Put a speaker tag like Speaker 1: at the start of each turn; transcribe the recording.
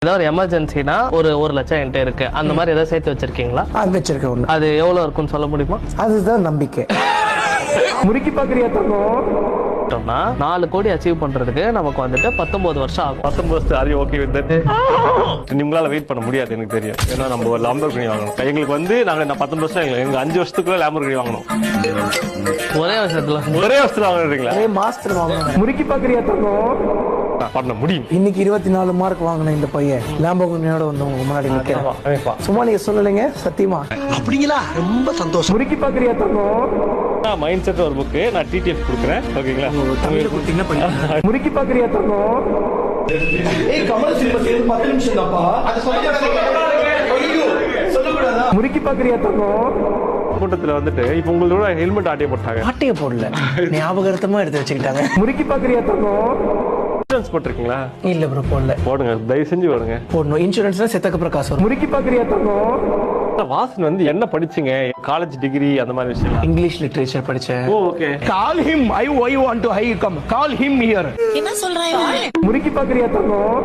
Speaker 1: ஏதாவது ஒரு எமர்ஜென்சினா ஒரு 1 லட்சம் என்கிட்ட இருக்கு, அந்த மாதிரி ஏதாவது சேர்த்து வச்சிருக்கீங்களா?
Speaker 2: வச்சிருக்கேன் ஒண்ணு.
Speaker 1: அது எவ்வளவு இருக்குன்னு சொல்ல முடியுமா?
Speaker 2: அதுதான் நம்பிக்கை. முறுக்கி பாக்குறியா தங்கம்?
Speaker 1: 4 கோடி அச்சீவ் பண்றதுக்கு நமக்கு வந்துட்டு 19 வருஷம் ஆகும்.
Speaker 3: 19 வருஷம் அது ஓகே வந்துட்டு உங்களால வெயிட் பண்ண முடியாது எனக்கு தெரியும். ஏன்னா நம்ம ஒரு லாம்பர்கினி வாங்கணும். எங்களுக்கு வந்து நாங்க 19 வருஷம் எங்க 5 வருஷத்துக்குள்ள லாம்பர்கினி வாங்கணும்.
Speaker 1: ஒரே
Speaker 3: வருஷத்துல வாங்குறீங்களா?
Speaker 2: ஒரே மாஸ்டர் வாங்கணும். முறுக்கி பாக்குறியா தங்கம்?
Speaker 3: பண்ண முடியும்.
Speaker 2: இன்னைக்கு 24 மார்க் வாங்கின இந்த பையன் லாம்போகினியோட வந்து உங்க முன்னாடி நிக்கிறேன். சும்மா நீங்க சொல்லலைங்க, சத்தியமா
Speaker 4: அப்படிங்களா? ரொம்ப சந்தோஷம்.
Speaker 2: முறுக்கி பாக்குறியா தங்கம்?
Speaker 3: மைண்ட் செட் ஒரு புக்கு நான் டிடிஎஃப் கொடுக்குறேன். ஓகேங்களா?
Speaker 2: முறுக்கி பாக்குறியா தங்கம்? முறுக்கி பாக்குறியா தங்கம்?
Speaker 3: கூட்டத்துல வந்துட்டு இப்ப உங்களோட ஹெல்மெட் ஆட்டிய போட்டாங்க.
Speaker 2: ஆட்டைய போடல, ஞாபகார்த்தமா எடுத்து வச்சுக்கிட்டாங்க. முறுக்கி பாக்குறியா தங்கம்?
Speaker 3: இன்சூரன்ஸ் போட்டிருக்கீங்களா?
Speaker 2: இல்ல ப்ரோ, போடல.
Speaker 3: போடுங்க, தயவு செஞ்சு போடுங்க.
Speaker 2: போடணும். இன்சூரன்ஸ்னா செத்தக்கு அப்புறம் காசு வரும். முறுக்கி பாக்குறியா தங்கம்?
Speaker 3: வாசன் வந்து என்ன படிச்சீங்க? காலேஜ் டிகிரி அந்த மாதிரி விஷயம்?
Speaker 2: இங்கிலீஷ் லிட்டரேச்சர் படிச்சேன்.
Speaker 3: Okay.
Speaker 2: Call him. I want to hire come. Call him here.
Speaker 5: என்ன சொல்றாங்க?
Speaker 2: முறுக்கி பாக்குறியா தங்கம்?